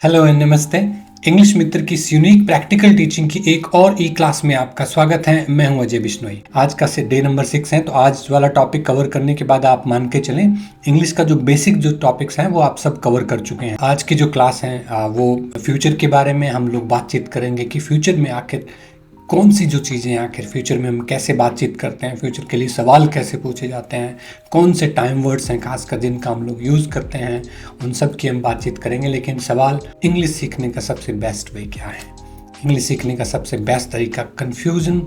Hello and नमस्ते। English मित्र की इस यूनिक प्रैक्टिकल टीचिंग की एक और ई क्लास में आपका स्वागत है। मैं हूं अजय बिश्नोई। आज का डे नंबर 6 है, तो आज वाला टॉपिक कवर करने के बाद आप मान के चलें इंग्लिश का जो बेसिक जो टॉपिक्स हैं वो आप सब कवर कर चुके हैं। आज की जो क्लास है वो फ्यूचर के बारे में हम लोग बातचीत करेंगे कि फ्यूचर में आखिर कौन सी जो चीज़ें आखिर फ्यूचर में हम कैसे बातचीत करते हैं, फ्यूचर के लिए सवाल कैसे पूछे जाते हैं, कौन से टाइम वर्ड्स हैं खासकर जिनका हम लोग यूज़ करते हैं, उन सब की हम बातचीत करेंगे। लेकिन सवाल इंग्लिश सीखने का सबसे बेस्ट वे क्या है, इंग्लिश सीखने का सबसे बेस्ट तरीका। कन्फ्यूज़न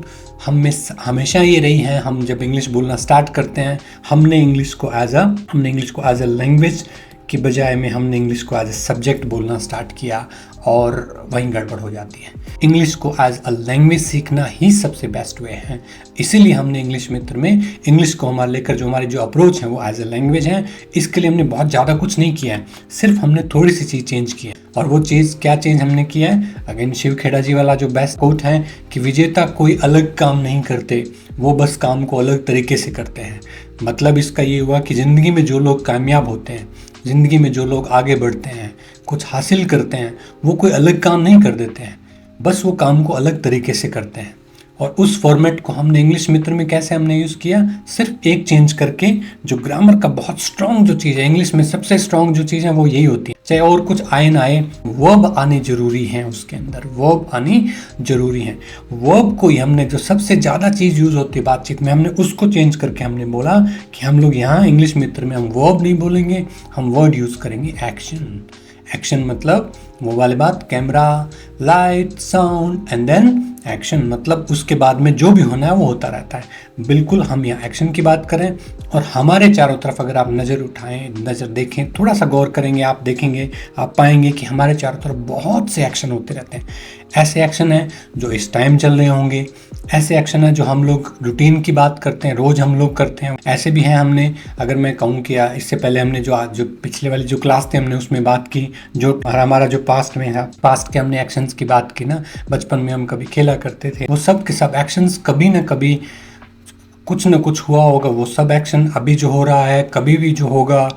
हमेशा ये रही है। हम जब इंग्लिश बोलना स्टार्ट करते हैं हमने इंग्लिश को एज अ लैंग्वेज की बजाय में हमने इंग्लिश को एज ए सब्जेक्ट बोलना स्टार्ट किया और वहीं गड़बड़ हो जाती है। इंग्लिश को एज अ लैंग्वेज सीखना ही सबसे बेस्ट वे है। इसीलिए हमने इंग्लिश मित्र में इंग्लिश को हमारी जो अप्रोच है वो एज अ लैंग्वेज है। इसके लिए हमने बहुत ज़्यादा कुछ नहीं किया है, सिर्फ हमने थोड़ी सी चीज़ चेंज की है। और वो चीज़ क्या चेंज हमने किया है, अगेन शिव खेड़ा जी वाला जो बेस्ट कोट है कि विजेता कोई अलग काम नहीं करते, वो बस काम को अलग तरीके से करते हैं। मतलब इसका ये हुआ कि ज़िंदगी में जो लोग कामयाब होते हैं, ज़िंदगी में जो लोग आगे बढ़ते हैं, कुछ हासिल करते हैं, वो कोई अलग काम नहीं कर देते हैं, बस वो काम को अलग तरीके से करते हैं। और उस फॉर्मेट को हमने इंग्लिश मित्र में कैसे हमने यूज़ किया, सिर्फ एक चेंज करके। जो ग्रामर का बहुत स्ट्रॉन्ग जो चीज़ है, इंग्लिश में सबसे स्ट्रॉन्ग जो चीज़ है वो यही होती है। चाहे और कुछ आए ना आए, वर्ब आने जरूरी हैं, उसके अंदर वर्ब आनी जरूरी है। वर्ब को ही हमने जो सबसे ज़्यादा चीज़ यूज़ होती है बातचीत में, हमने उसको चेंज करके हमने बोला कि हम लोग यहाँ इंग्लिश मित्र में हम वर्ब नहीं बोलेंगे, हम वर्ड यूज़ करेंगे एक्शन। एक्शन मतलब वो वाली बात, camera, light, sound and then action. मतलब उसके बाद में जो भी होना है वो होता रहता है। बिल्कुल हम यहाँ एक्शन की बात करें और हमारे चारों तरफ अगर आप नज़र उठाएं, नज़र देखें, थोड़ा सा गौर करेंगे, आप देखेंगे, आप पाएंगे कि हमारे चारों तरफ बहुत से एक्शन होते रहते हैं। ऐसे एक्शन हैं जो इस टाइम चल रहे होंगे, ऐसे एक्शन है जो हम लोग रूटीन की बात करते हैं, रोज़ हम लोग करते हैं। ऐसे भी हैं, हमने अगर मैं कहूँ कि इससे पहले हमने जो पिछले वाली जो क्लास थी हमने उसमें बात की, जो हमारा जो पास्ट में है, पास्ट के हमने एक्शंस की बात की ना, बचपन में हम कभी खेला करते थे, वो सब के सब एक्शंस कभी ना कभी कुछ न कुछ हुआ होगा। वो सब एक्शन अभी जो हो रहा है, कभी भी जो होगा,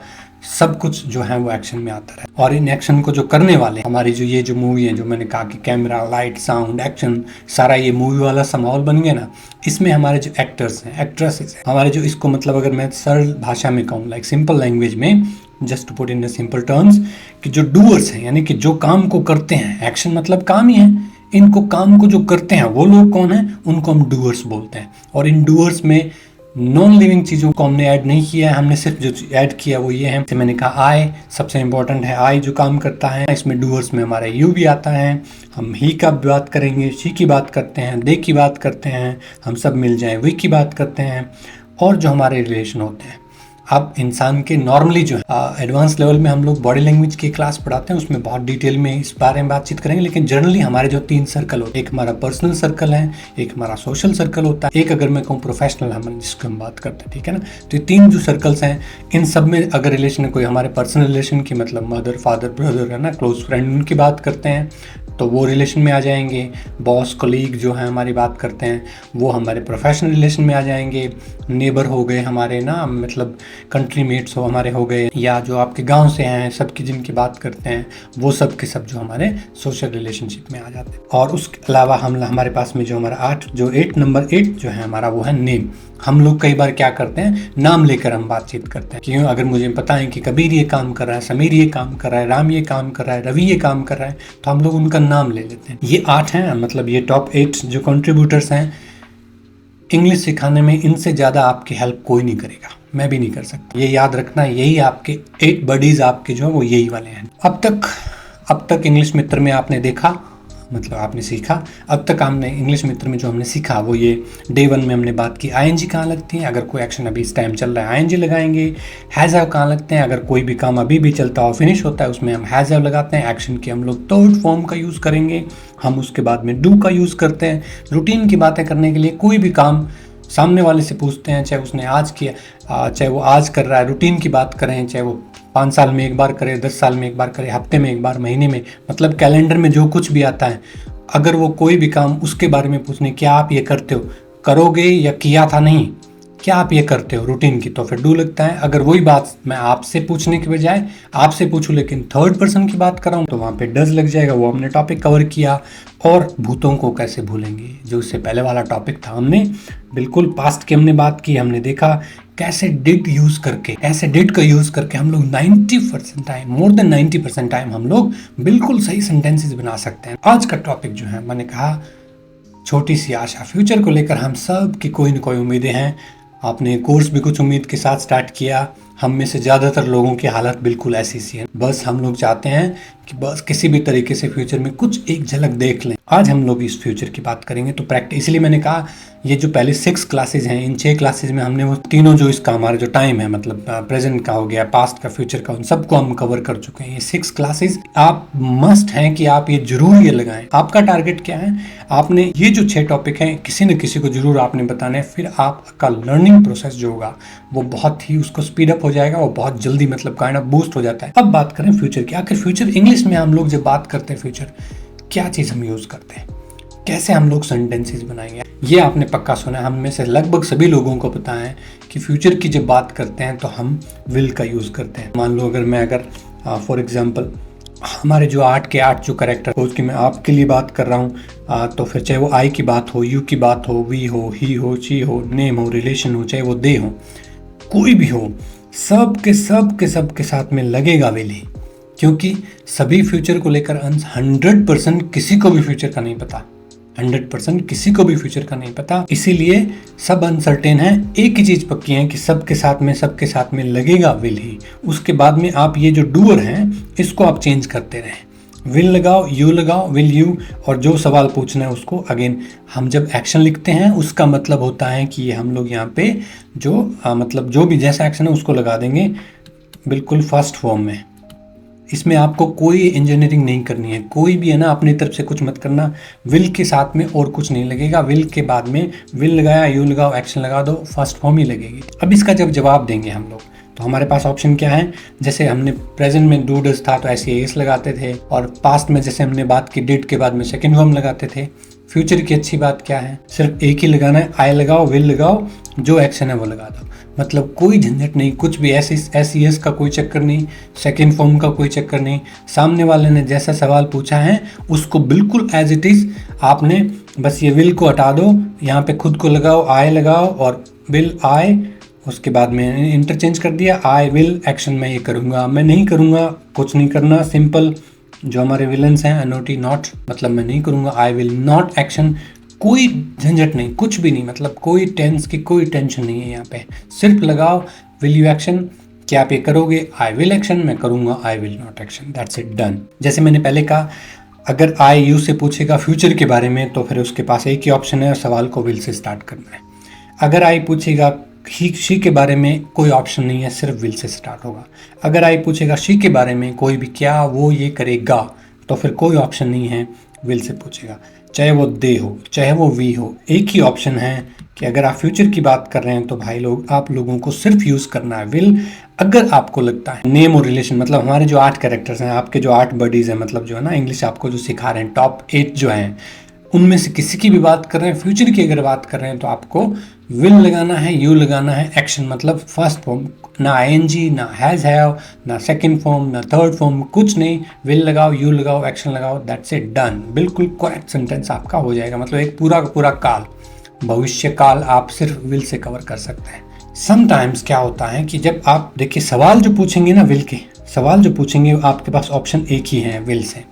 सब कुछ जो है वो एक्शन में आता है। और इन एक्शन को जो करने वाले हमारी जो मूवी है, जो मैंने कहा कि कैमरा, लाइट, साउंड, एक्शन, सारा ये मूवी वाला सा माहौल बन गया ना, इसमें हमारे जो एक्टर्स हैं, एक्ट्रेसेस हैं, हमारे जो इसको मतलब अगर मैं सरल भाषा में कहूँ, लाइक सिंपल लैंग्वेज में, just to put in simple terms, कि जो डूअर्स हैं, यानी कि जो काम को करते हैं, एक्शन मतलब काम ही है, इनको काम को जो करते हैं वो लोग कौन है, उनको हम डूअर्स बोलते हैं। और इन डूअर्स में नॉन लिविंग चीज़ों को हमने ऐड नहीं किया है, हमने सिर्फ जो ऐड किया वो ये है, जैसे मैंने कहा आई सबसे इंपॉर्टेंट है, आई जो काम करता है। इसमें डूअर्स में हमारा यू भी आता है। हम ही का बात करेंगे, शी की बात करते हैं, दे की बात करते हैं, हम सब मिल जाएं वी की बात करते हैं। और जो हमारे रिलेशन होते हैं, अब इंसान के नॉर्मली जो है एडवांस लेवल में हम लोग बॉडी लैंग्वेज की क्लास पढ़ाते हैं, उसमें बहुत डिटेल में इस बारे में बातचीत करेंगे। लेकिन जनरली हमारे जो 3 सर्कल होते हैं, एक हमारा पर्सनल सर्कल है, एक हमारा सोशल सर्कल होता है, एक अगर मैं कहूँ प्रोफेशनल हम जिसको हम बात करते हैं, ठीक है ना। तो ये 3 जो सर्कल्स हैं, इन सब में अगर रिलेशन है कोई हमारे पर्सनल रिलेशन की, मतलब मदर, फादर, ब्रदर है ना, क्लोज फ्रेंड, उनकी बात करते हैं तो वो रिलेशन में आ जाएंगे। बॉस, कलीग जो है हमारी बात करते हैं वो हमारे प्रोफेशनल रिलेशन में आ जाएंगे। नेबर हो गए हमारे ना, मतलब कंट्री मेट्स हो हमारे हो गए, या जो आपके गांव से हैं सबकी जिनकी बात करते हैं, वो सब के सब जो हमारे सोशल रिलेशनशिप में आ जाते हैं। और उसके अलावा हमारे पास में जो हमारा नंबर 8 जो है हमारा, वो है नेम। हम लोग कई बार क्या करते हैं, नाम लेकर हम बातचीत करते हैं। क्यों, अगर मुझे पता है कि कबीर ये काम कर रहा है, समीर ये काम कर रहा है, राम ये काम कर रहा है, रवि ये काम कर रहा है, तो हम लोग उनका नाम ले लेते हैं। ये 8 हैं, मतलब ये टॉप 8 जो कंट्रीब्यूटर्स हैं इंग्लिश सिखाने में। इनसे ज़्यादा आपकी हेल्प कोई नहीं करेगा, मैं भी नहीं कर सकता। ये याद रखना, यही आपके 8 बडीज़ आपके जो है वो यही वाले हैं। अब तक इंग्लिश मित्र में आपने देखा, मतलब आपने सीखा, अब तक हमने इंग्लिश मित्र में जो हमने सीखा वो ये डे 1 में हमने बात की आईएनजी कहाँ लगती है, अगर कोई एक्शन अभी इस टाइम चल रहा है आईएनजी लगाएंगे। हैज़ हैव कहाँ लगते हैं, अगर कोई भी काम अभी भी चलता हो, फिनिश होता है, उसमें हम हैज़ हैव लगाते हैं। एक्शन की हम लोग थर्ड फॉर्म का यूज़ करेंगे, हम उसके बाद में डू का यूज़ करते हैं। रूटीन की बातें करने के लिए कोई भी काम सामने वाले से पूछते हैं, चाहे उसने आज किया, चाहे वो आज कर रहा है, रूटीन की बात करें, चाहे वो 5 साल में एक बार करे, 10 साल में एक बार करे, हफ्ते में एक बार, महीने में, मतलब कैलेंडर में जो कुछ भी आता है, अगर वो कोई भी काम उसके बारे में पूछने, क्या आप ये करते हो, करोगे या किया था नहीं, क्या आप ये करते हो रूटीन की, तो फिर डू लगता है। अगर वही बात मैं आपसे पूछने के बजाय आपसे पूछूं लेकिन थर्ड पर्सन की बात कर रहा हूँ तो वहाँ पे डज लग जाएगा। वो हमने टॉपिक कवर किया। और भूतों को कैसे भूलेंगे, जो उससे पहले वाला टॉपिक था, हमने बिल्कुल पास्ट की हमने बात की। हमने देखा कैसे डिड यूज करके, ऐसे डिड का यूज करके हम लोग 90% टाइम, मोर देन 90% टाइम हम लोग बिल्कुल सही सेंटेंसेस बना सकते हैं। आज का टॉपिक जो है, मैंने कहा छोटी सी आशा, फ्यूचर को लेकर हम सब की कोई न कोई उम्मीदें हैं। आपने कोर्स भी कुछ उम्मीद के साथ स्टार्ट किया। हम में से ज़्यादातर लोगों की हालत बिल्कुल ऐसी सी है। बस हम लोग चाहते हैं कि बस किसी भी तरीके से फ्यूचर में कुछ एक झलक देख लें। आज हम लोग इस फ्यूचर की बात करेंगे। तो प्रैक्टिस, इसलिए मैंने कहा ये जो पहले 6 क्लासेज हैं, इन 6 क्लासेज में हमने वो तीनों जो इसका हमारा जो टाइम है, मतलब प्रेजेंट का हो गया, पास्ट का, फ्यूचर का, उन सबको हम कवर कर चुके हैं। ये 6 क्लासेज आप मस्ट हैं कि आप ये जरूर ये लगाएं। आपका टारगेट क्या है, आपने ये जो 6 टॉपिक हैं किसी न किसी को जरूर आपने बताना है। फिर आपका लर्निंग प्रोसेस जो होगा वो बहुत ही उसको स्पीड अप हो जाएगा, वो बहुत जल्दी मतलब काइंड ऑफ बूस्ट हो जाता है। अब बात करें फ्यूचर की। आखिर फ्यूचर इंग्लिश में हम लोग जब बात करते हैं फ्यूचर, क्या चीज़ हम यूज़ करते हैं, कैसे हम लोग सेंटेंसेस बनाएंगे, ये आपने पक्का सुना है। हम में से लगभग सभी लोगों को पता है कि फ्यूचर की जब बात करते हैं तो हम विल का यूज़ करते हैं। मान लो अगर फॉर एग्जांपल हमारे जो 8 के 8 जो करेक्टर, उसकी मैं आपके लिए बात कर रहा हूँ, तो फिर चाहे वो आई की बात हो, यू की बात हो, वी हो, ही हो, शी हो, नेम हो, रिलेशन हो, चाहे वो दे हो, कोई भी हो, सब के साथ में लगेगा विल ही। क्योंकि सभी फ्यूचर को लेकर 100% किसी को भी फ्यूचर का नहीं पता। 100% किसी को भी फ्यूचर का नहीं पता, इसीलिए सब अनसर्टेन है। एक ही चीज पक्की है कि सबके साथ में लगेगा विल ही। उसके बाद में आप ये जो डूअर हैं इसको आप चेंज करते रहें। विल लगाओ, यू लगाओ, विल यू, और जो सवाल पूछना है उसको अगेन हम जब एक्शन लिखते हैं उसका मतलब होता है कि ये हम लोग यहाँ पे जो मतलब जो भी जैसा एक्शन है उसको लगा देंगे बिल्कुल फर्स्ट फॉर्म में। इसमें आपको कोई इंजीनियरिंग नहीं करनी है, कोई भी है ना अपनी तरफ से कुछ मत करना। विल के साथ में और कुछ नहीं लगेगा। विल के बाद में विल लगाया, यू लगाओ, एक्शन लगा दो, फर्स्ट फॉर्म ही लगेगी। अब इसका जब जवाब देंगे हम लोग तो हमारे पास ऑप्शन क्या है, जैसे हमने प्रेजेंट में डू डज था तो ऐसे एस लगाते थे, और पास्ट में जैसे हमने बात की डिड के बाद में सेकंड फॉर्म लगाते थे। फ्यूचर की अच्छी बात क्या है, सिर्फ एक ही लगाना है, आई लगाओ, विल लगाओ, जो एक्शन है वो लगा दो। मतलब कोई झंझट नहीं, कुछ भी ऐसी एस का कोई चक्कर नहीं, सेकंड फॉर्म का कोई चक्कर नहीं। सामने वाले ने जैसा सवाल पूछा है उसको बिल्कुल एज इट इज आपने बस ये विल को हटा दो, यहाँ पे खुद को लगाओ, आई लगाओ और विल आई, उसके बाद में इंटरचेंज कर दिया, आई विल एक्शन मैं ये करूँगा, मैं नहीं करूँगा, कुछ नहीं करना, सिंपल। जो हमारे विलन्स हैं अनोटी नॉट, मतलब मैं नहीं करूँगा, आई विल नॉट एक्शन, कोई झंझट नहीं, कुछ भी नहीं, मतलब कोई टेंस की कोई टेंशन नहीं है यहाँ पे। सिर्फ लगाओ विल यू एक्शन, क्या आप ये करोगे, आई विल एक्शन, मैं करूँगा I will not action, that's it, done. जैसे मैंने पहले कहा, अगर आई यू से पूछेगा फ्यूचर के बारे में तो फिर उसके पास एक ही ऑप्शन है, सवाल को विल से स्टार्ट करना है। अगर आई पूछेगा ही शी के बारे में कोई ऑप्शन नहीं है, सिर्फ विल से स्टार्ट होगा। अगर आई पूछेगा शी के बारे में कोई भी, क्या वो ये करेगा, तो फिर कोई ऑप्शन नहीं है, विल से पूछेगा। चाहे वो दे हो, चाहे वो वी हो, एक ही ऑप्शन है कि अगर आप फ्यूचर की बात कर रहे हैं तो भाई लोग आप लोगों को सिर्फ यूज़ करना है विल। अगर आपको लगता है नेम और रिलेशन, मतलब हमारे जो 8 कैरेक्टर्स हैं, आपके जो 8 बडीज़ हैं, मतलब जो है ना इंग्लिश आपको जो सिखा रहे हैं, टॉप 8 जो हैं, उनमें से किसी की भी बात कर रहे हैं, फ्यूचर की अगर बात कर रहे हैं तो आपको विल लगाना है, यू लगाना है, एक्शन मतलब फर्स्ट फॉर्म, ना आईएनजी, ना हैज हैव, ना सेकंड फॉर्म, ना थर्ड फॉर्म, कुछ नहीं, विल लगाओ, यू लगाओ, एक्शन लगाओ, दैट्स इट, डन। बिल्कुल करेक्ट सेंटेंस आपका हो जाएगा। मतलब एक पूरा का पूरा काल, भविष्य काल आप सिर्फ विल से कवर कर सकते हैं। समटाइम्स क्या होता है कि जब आप देखिए सवाल जो पूछेंगे ना, विल के सवाल जो पूछेंगे, आपके पास ऑप्शन एक ही है विल से।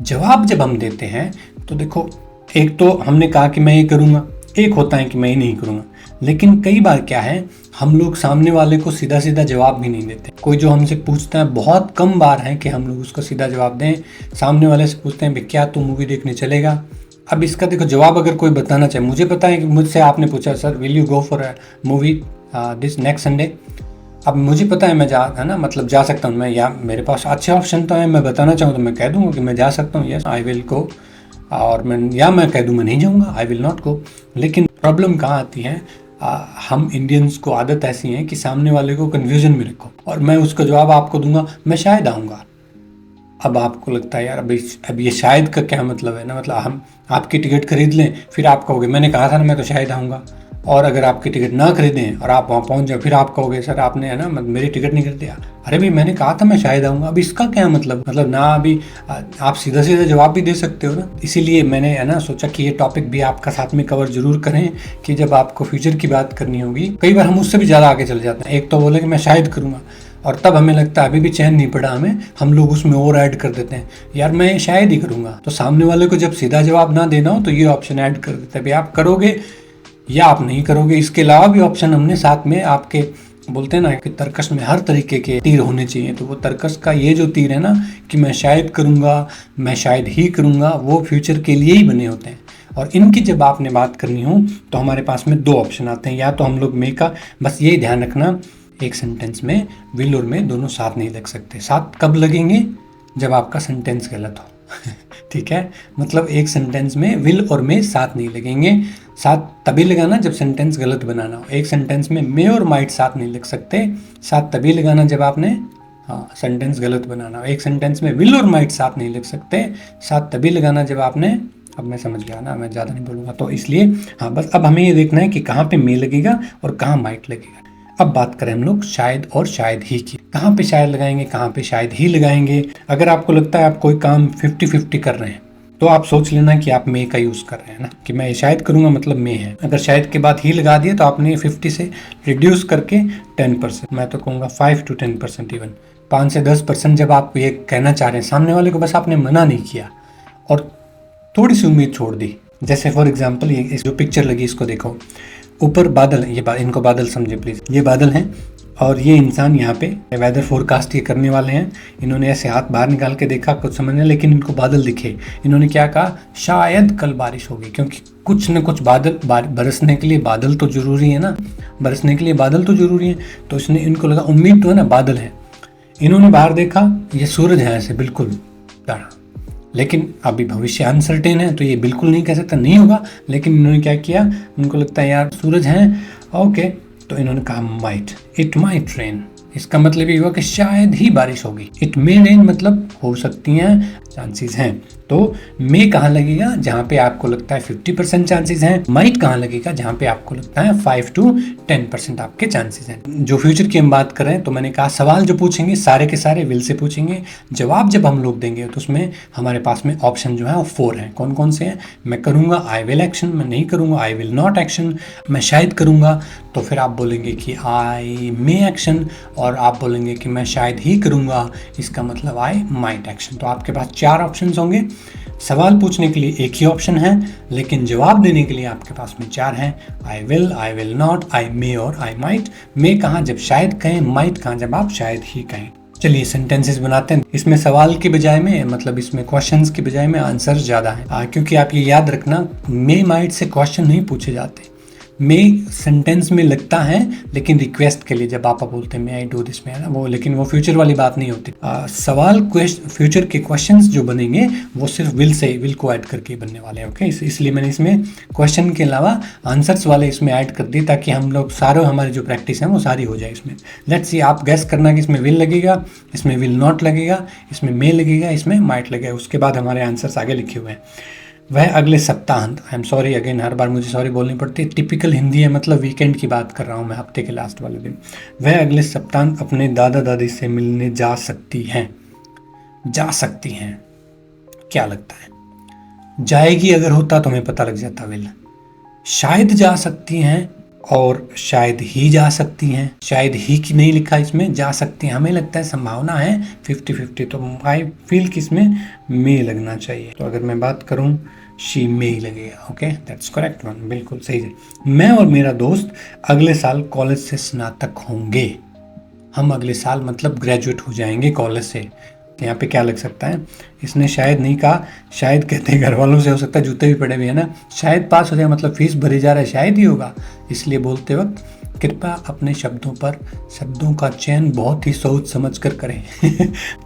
जवाब जब हम देते हैं तो देखो, एक तो हमने कहा कि मैं ये करूँगा, एक होता है कि मैं ये नहीं करूँगा। लेकिन कई बार क्या है, हम लोग सामने वाले को सीधा सीधा जवाब भी नहीं देते। कोई जो हमसे पूछता है, बहुत कम बार है कि हम लोग उसको सीधा जवाब दें। सामने वाले से पूछते हैं, क्या तू मूवी देखने चलेगा? अब इसका देखो जवाब अगर कोई बताना चाहे, मुझे पता है कि मुझसे आपने पूछा, sir will you go for a movie this next Sunday. अब मुझे पता है मैं जा सकता हूँ मैं, या मेरे पास अच्छे ऑप्शन तो है, मैं बताना चाहूँ तो मैं कह दूँगा कि मैं जा सकता हूँ, यस आई विल गो, और मैं कह दूँ मैं नहीं जाऊँगा, आई विल नॉट गो। लेकिन प्रॉब्लम कहाँ आती है, हम इंडियंस को आदत ऐसी है कि सामने वाले को कन्फ्यूजन में रखो, और मैं उसका जवाब आपको दूंगा, मैं शायद आऊँगा। अब आपको लगता है यार अब ये शायद का क्या मतलब है ना, मतलब हम आपकी टिकट खरीद लें, फिर आप कहोगे मैंने कहा था ना मैं तो शायद आऊँगा। और अगर आपकी टिकट ना खरीदें और आप वहाँ पहुँच जाओ, फिर आप कहोगे सर आपने है ना मेरी टिकट नहीं खरीदी। अरे भाई मैंने कहा था मैं शायद आऊँगा, अब इसका क्या मतलब ना अभी आप सीधा सीधा जवाब भी दे सकते हो ना। इसीलिए मैंने है ना सोचा कि ये टॉपिक भी आपका साथ में कवर जरूर करें कि जब आपको फ्यूचर की बात करनी होगी, कई बार हम उससे भी ज़्यादा आगे चले जाते हैं। एक तो बोले कि मैं शायद करूँगा, और तब हमें लगता है अभी भी चैन नहीं पड़ा हमें, हम लोग उसमें और ऐड कर देते हैं यार मैं शायद ही करूँगा। तो सामने वाले को जब सीधा जवाब ना देना हो तो ये ऑप्शन ऐड कर देते हैं, भाई आप करोगे या आप नहीं करोगे। इसके अलावा भी ऑप्शन हमने साथ में आपके बोलते हैं ना कि तर्कश में हर तरीके के तीर होने चाहिए, तो वो तर्कश का ये जो तीर है ना कि मैं शायद करूँगा, मैं शायद ही करूँगा, वो फ्यूचर के लिए ही बने होते हैं। और इनकी जब आपने बात करनी हो तो हमारे पास में दो ऑप्शन आते हैं, या तो हम लोग मे का, बस ये ध्यान रखना एक सेंटेंस में विल और मे दोनों साथ नहीं लग सकते। साथ कब लगेंगे? जब आपका सेंटेंस गलत हो ठीक है, मतलब एक सेंटेंस में विल और मे साथ नहीं लगेंगे। साथ तभी लगाना जब सेंटेंस गलत बनाना हो। एक सेंटेंस में मे और माइट साथ नहीं लग सकते, साथ तभी लगाना जब आपने सेंटेंस गलत बनाना हो। एक सेंटेंस में विल और माइट साथ नहीं लग सकते, साथ तभी लगाना जब आपने, अब मैं समझ गया ना, मैं ज़्यादा नहीं बोलूँगा। तो इसलिए बस अब हमें ये देखना है कि कहाँ पे मे लगेगा और कहाँ माइट लगेगा। अब बात करें हम लोग शायद और शायद ही की, कहाँ पे शायद लगाएंगे, कहाँ पे शायद ही लगाएंगे। अगर आपको लगता है आप कोई काम 50-50 कर रहे हैं तो आप सोच लेना कि आप मे का यूज़ कर रहे हैं ना, कि मैं शायद करूँगा मतलब मे है। अगर शायद के बाद ही लगा दिया तो आपने 50 से रिड्यूस करके 10%, मैं तो कहूँगा 5 to 10%, इवन 5 से 10% जब आप ये कहना चाह रहे हैं सामने वाले को, बस आपने मना नहीं किया और थोड़ी सी उम्मीद छोड़ दी। जैसे फॉर एग्जाम्पल ये इस जो पिक्चर लगी इसको देखो, ऊपर बादल, ये इनको बादल समझे प्लीज़, ये बादल हैं और ये इंसान यहाँ पे वेदर फोरकास्ट ये करने वाले हैं। इन्होंने ऐसे हाथ बाहर निकाल के देखा कुछ समझने, लेकिन इनको बादल दिखे। इन्होंने क्या कहा? शायद कल बारिश होगी, क्योंकि कुछ न कुछ बादल बरसने के लिए बादल तो ज़रूरी है ना, बरसने के लिए बादल तो ज़रूरी है। तो इसने इनको लगा उम्मीद तो है ना, बादल है। इन्होंने बाहर देखा, ये सूरज है ऐसे बिल्कुल गाढ़ा, लेकिन अभी भविष्य अनसर्टेन है तो ये बिल्कुल नहीं कह सकता नहीं होगा। लेकिन इन्होंने क्या किया, उनको लगता है यार सूरज है, ओके, तो इन्होंने कहा माइट, इट माइट रेन। इसका मतलब ये हुआ कि शायद ही बारिश होगी। इट मे रेन मतलब हो सकती हैं, चांसेस हैं। तो मे कहाँ लगेगा? जहाँ पे आपको लगता है 50% चांसेस हैं। माइट कहाँ लगेगा? जहाँ पे आपको लगता है 5 to 10% आपके चांसेस हैं। जो फ्यूचर की हम बात कर रहे हैं, तो मैंने कहा सवाल जो पूछेंगे सारे के सारे विल से पूछेंगे। जवाब जब हम लोग देंगे तो उसमें हमारे पास में ऑप्शन जो है वो 4 हैं। कौन कौन से हैं? मैं करूँगा, आई विल एक्शन, मैं नहीं करूँगा, आई विल नॉट एक्शन, मैं शायद करूँगा, तो फिर आप बोलेंगे कि आई मे एक्शन, और आप बोलेंगे कि मैं शायद ही करूँगा, इसका मतलब आई माइट एक्शन। तो आपके पास 4 ऑप्शंस होंगे। सवाल पूछने के लिए एक ही ऑप्शन है, लेकिन जवाब देने के लिए आपके पास में 4 हैं, आई विल नॉट, आई मे और आई माइट। मे कहाँ? जब शायद कहें, माइट कहाँ? जब आप शायद ही कहें। चलिए सेंटेंसेस बनाते हैं। इसमें सवाल की बजाय में, मतलब इसमें क्वेश्चंस की बजाय में आंसर ज़्यादा है, क्योंकि आप ये याद रखना मे माइट से क्वेश्चन नहीं पूछे जाते। मे सेंटेंस में लगता है लेकिन रिक्वेस्ट के लिए, जब आप बोलते हैं मे आई डू दिस में, वो, लेकिन वो फ्यूचर वाली बात नहीं होती। सवाल फ्यूचर के क्वेश्चंस जो बनेंगे वो सिर्फ विल को ऐड करके बनने वाले हैं। ओके, इसलिए मैंने इसमें क्वेश्चन के अलावा आंसर्स वाले इसमें ऐड कर दिए, ताकि हम लोग सारे हमारी जो प्रैक्टिस है वो सारी हो जाए इसमें। लेट्स सी, आप गैस करना कि इसमें विल लगेगा, इसमें विल नॉट लगेगा, इसमें मे लगेगा, इसमें माइट लगेगा। उसके बाद हमारे आंसर्स आगे लिखे हुए हैं। वह अगले सप्ताहांत, आई एम सॉरी अगेन, हर बार मुझे सॉरी बोलनी पड़ती है, टिपिकल हिंदी है, मतलब वीकेंड की बात कर रहा हूँ मैं, हफ्ते के लास्ट वाले दिन। वह अगले सप्ताहांत अपने दादा दादी से मिलने जा सकती हैं। जा सकती हैं, क्या लगता है? जाएगी अगर होता तो हमें पता लग जाता विल। शायद जा सकती हैं और शायद ही जा सकती हैं। शायद ही की नहीं लिखा इसमें, जा सकती हैं। हमें लगता है संभावना है 50-50, तो आई फील कि इसमें मे लगना चाहिए। तो अगर मैं बात करूं, शी मे लगेगा। ओके, दैट्स करेक्ट वन, बिल्कुल सही है। मैं और मेरा दोस्त अगले साल कॉलेज से स्नातक होंगे। हम अगले साल मतलब ग्रेजुएट हो जाएंगे कॉलेज से। तो यहाँ पे क्या लग सकता है? इसने शायद नहीं कहा, शायद कहते हैं घर वालों से, हो सकता है जूते भी पड़े हुए हैं ना, शायद पास हो जाए, मतलब फीस भरी जा रहा है, शायद ही होगा। इसलिए बोलते वक्त कृपया अपने शब्दों का चयन बहुत ही सोच समझ कर करें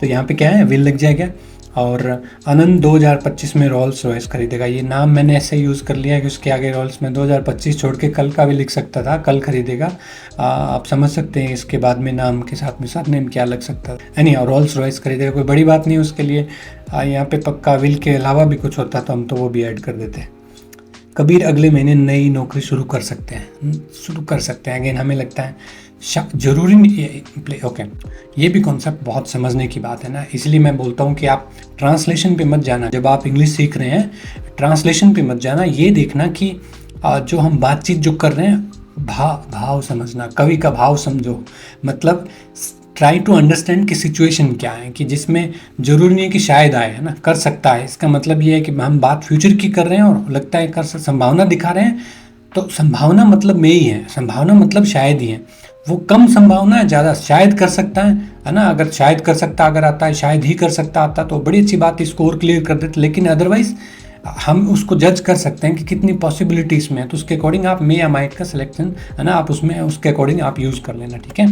तो यहाँ पे क्या है, विल लग जाएगा। और आनंद 2025 में रोल्स रॉयस खरीदेगा। ये नाम मैंने ऐसे यूज़ कर लिया है कि उसके आगे रोल्स में 2025 छोड़ के कल का भी लिख सकता था, कल खरीदेगा। आप समझ सकते हैं इसके बाद में नाम के साथ नेम क्या लग सकता था। यानी रोल्स रॉयस खरीदेगा, कोई बड़ी बात नहीं उसके लिए। यहाँ पे पक्का विल के अलावा भी कुछ होता तो हम तो वो भी ऐड कर देते। कबीर अगले महीने नई नौकरी शुरू कर सकते हैं। अगेन हमें लगता है जरूरी नहीं। ओके, ये भी कॉन्सेप्ट बहुत समझने की बात है ना, इसलिए मैं बोलता हूँ कि आप ट्रांसलेशन पे मत जाना। जब आप इंग्लिश सीख रहे हैं ट्रांसलेशन पे मत जाना, ये देखना कि जो हम बातचीत जो कर रहे हैं भाव समझना, कवि का भाव समझो। मतलब ट्राई टू अंडरस्टैंड कि सिचुएशन क्या है, कि जिसमें जरूरी नहीं है कि शायद आए, है ना, कर सकता है। इसका मतलब ये है कि हम बात फ्यूचर की कर रहे हैं और लगता है संभावना दिखा रहे हैं, तो संभावना मतलब में ही है, संभावना मतलब शायद ही है। वो कम संभावना है, ज़्यादा शायद कर सकता है ना। अगर शायद कर सकता अगर आता है, शायद ही कर सकता आता तो बड़ी अच्छी बात, स्कोर क्लियर कर देते। लेकिन अदरवाइज हम उसको जज कर सकते हैं कि कितनी पॉसिबिलिटीज़ में है, तो उसके अकॉर्डिंग आप मे या माइट का सिलेक्शन, है ना, आप उसमें उसके अकॉर्डिंग आप यूज़ कर लेना। ठीक है,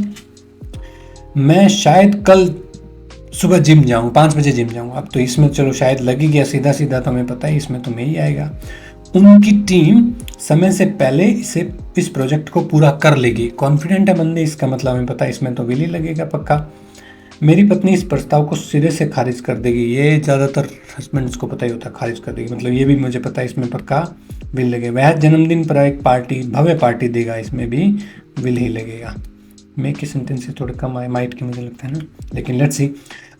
मैं शायद कल सुबह जिम जाऊँ, 5 बजे जिम जाऊँ। अब तो इसमें चलो शायद लग ही गया, सीधा सीधा तो हमें पता है इसमें तो मैं ही आएगा। उनकी टीम समय से पहले इस प्रोजेक्ट को पूरा कर लेगी। कॉन्फिडेंट है बंदे, इसका मतलब हमें पता है इसमें तो विल ही लगेगा पक्का। मेरी पत्नी इस प्रस्ताव को सिरे से खारिज कर देगी। ये ज़्यादातर हस्बैंड्स को पता ही होता है, खारिज कर देगी, मतलब ये भी मुझे पता है इसमें पक्का विल लगेगा। वह जन्मदिन पर एक भव्य पार्टी देगा, इसमें भी विल ही लगेगा। मे की सेंटेंस थोड़े कम आए, माइट के मुझे लगता है ना, लेकिन लेट्स सी।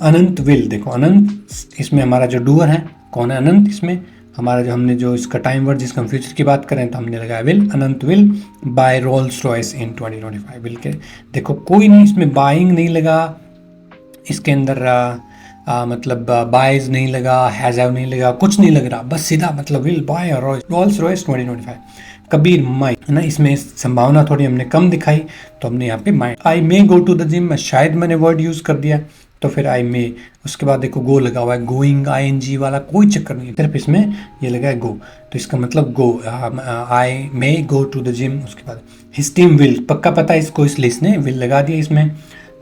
अनंत विल, देखो अनंत इसमें हमारा जो डूअर है कौन है, अनंत। इसमें हमारा जो हमने जो इसका टाइम वर्ड, जिसका हम फ्यूचर की बात करें तो हमने लगाया will. Anant will buy Rolls Royce in 2025। Will के देखो कोई नहीं, इसमें बाइंग नहीं लगा, इसके अंदर मतलब बाइज नहीं लगा, हैज हैव नहीं लगा, कुछ नहीं लग रहा, बस सीधा मतलब will buy Rolls Royce 2025। Kabir might, है ना, इसमें संभावना थोड़ी हमने कम दिखाई तो हमने यहाँ पे might. I may go to the gym, शायद मैंने वर्ड यूज़ कर दिया तो फिर आई मे। उसके बाद देखो गो लगा हुआ है, गोइंग ING वाला कोई चक्कर नहीं है, सिर्फ इसमें ये लगा है गो, तो इसका मतलब गो। आई may go to the gym. उसके बाद हिज टीम विल, पक्का पता है इसको, इसलिए इसने विल लगा दिया इसमें।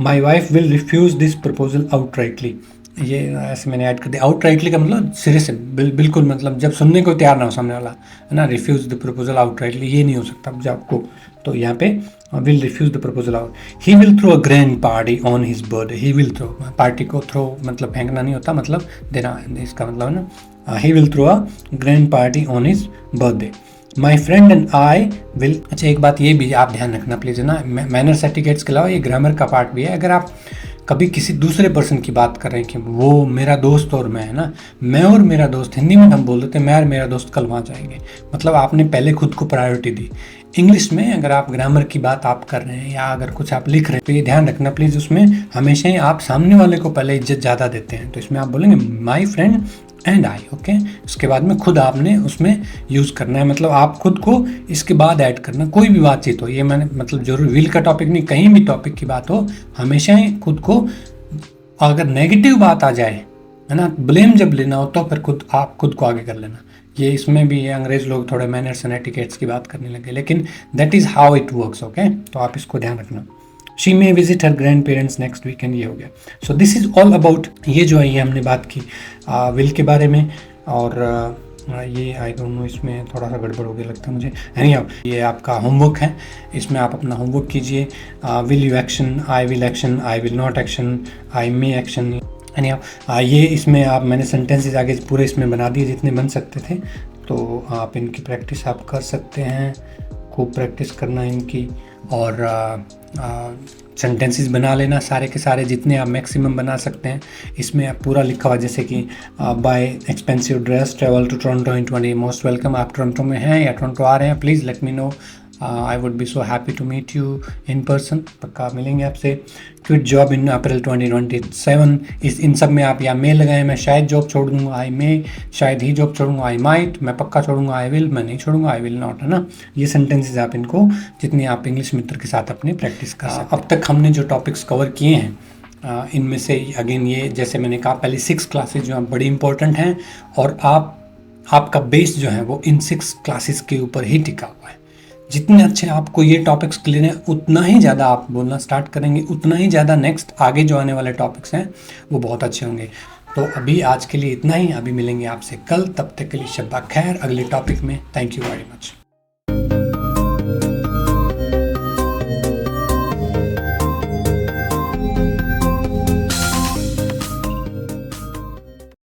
My wife will refuse this proposal outrightly, ये ऐसे मैंने ऐड कर दिया। आउटराइटली का मतलब सिरे से बिल्कुल, मतलब जब सुनने को तैयार ना हो सामने वाला, है ना। रिफ्यूज द प्रपोजल आउटराइटली ये नहीं हो सकता जब आपको, तो यहाँ पे will refuse the proposal out. He will throw a grand party on his birthday. He will throw, party को थ्रो मतलब फेंकना नहीं होता, मतलब देना, इसका मतलब है ना। He will throw a grand party on his birthday. My friend and I will. अच्छा एक बात ये भी आप ध्यान रखना प्लीज़, है ना, मैनर सर्टिफिकेट्स के अलावा ये ग्रामर का पार्ट भी है। अगर आप कभी किसी दूसरे पर्सन की बात कर रहे हैं कि वो मेरा दोस्त और मैं, है ना, मैं और मेरा दोस्त, हिंदी में हम बोल देते हैं मैं और मेरा दोस्त कल वहाँ जाएंगे, मतलब आपने पहले खुद को प्रायोरिटी दी। इंग्लिश में अगर आप ग्रामर की बात आप कर रहे हैं या अगर कुछ आप लिख रहे हैं तो ये ध्यान रखना प्लीज़, उसमें हमेशा ही आप सामने वाले को पहले इज्जत ज़्यादा देते हैं। तो इसमें आप बोलेंगे माई फ्रेंड एंड आई, ओके। उसके बाद में खुद आपने उसमें यूज़ करना है, मतलब आप खुद को इसके बाद ऐड करना। कोई भी बातचीत हो, ये मैंने मतलब जरूर विल का टॉपिक नहीं, कहीं भी टॉपिक की बात हो, हमेशा ही खुद को, अगर नेगेटिव बात आ जाए, है ना, ब्लेम जब लेना हो तो फिर आप खुद को आगे कर लेना। ये इसमें भी अंग्रेज लोग थोड़े मैनर्स एंड एटिकेट्स की बात करने लगे, लेकिन that is how it works, okay. तो आप इसको ध्यान रखना। She may visit her grand parents next weekend, ये हो गया। So this is all about, ये जो है ये हमने बात की विल के बारे में। और ये आई डोंट नो, इसमें थोड़ा सा गड़बड़ हो गया लगता है मुझे। एनीहाउ ये आपका होमवर्क है, इसमें आप अपना होमवर्क कीजिए। Will you action, I will not action, I may action. Anyhow ये इसमें आप, मैंने सेंटेंसेस आगे पूरे इसमें बना दिए जितने बन सकते थे, तो आप इनकी प्रैक्टिस आप कर सकते हैं, खूब प्रैक्टिस करना इनकी। और सेंटेंसेस बना लेना सारे के सारे, जितने आप मैक्सिमम बना सकते हैं। इसमें आप पूरा लिखा हुआ, जैसे कि buy expensive dress travel to Toronto in 20। Most welcome, आप टोरंटो में हैं या टोरंटो आ रहे हैं, please let me know, I would be so happy to meet you in person, पक्का मिलेंगे आपसे। क्विट जॉब इन अप्रैल 2027, इन सब में आप या मे लगाएं, मैं शायद जॉब छोड़ दूंगा, आई मे, शायद ही जॉब छोड़ूंगा, आई माइट, मैं पक्का छोड़ूंगा, आई विल, मैं नहीं छोड़ूंगा, आई विल नॉट, है ना। ये सेंटेंसेस आप इनको जितनी आप इंग्लिश मित्र के साथ अपने प्रैक्टिस कर सकते हैं। अब तक हमने जो टॉपिक्स कवर किए हैं इनमें से अगेन ये, जैसे मैंने कहा पहले 6 क्लासेस जो हैं बड़ी इंपॉर्टेंट हैं, और आपका बेस जो है वो इन 6 क्लासेस के ऊपर ही टिका हुआ है। जितने अच्छे आपको ये टॉपिक्स क्लियर हैं, उतना ही ज़्यादा आप बोलना स्टार्ट करेंगे, उतना ही ज़्यादा नेक्स्ट आगे जो आने वाले टॉपिक्स हैं वो बहुत अच्छे होंगे। तो अभी आज के लिए इतना ही, अभी मिलेंगे आपसे कल, तब तक के लिए शब्बा खैर अगले टॉपिक में। Thank you very much.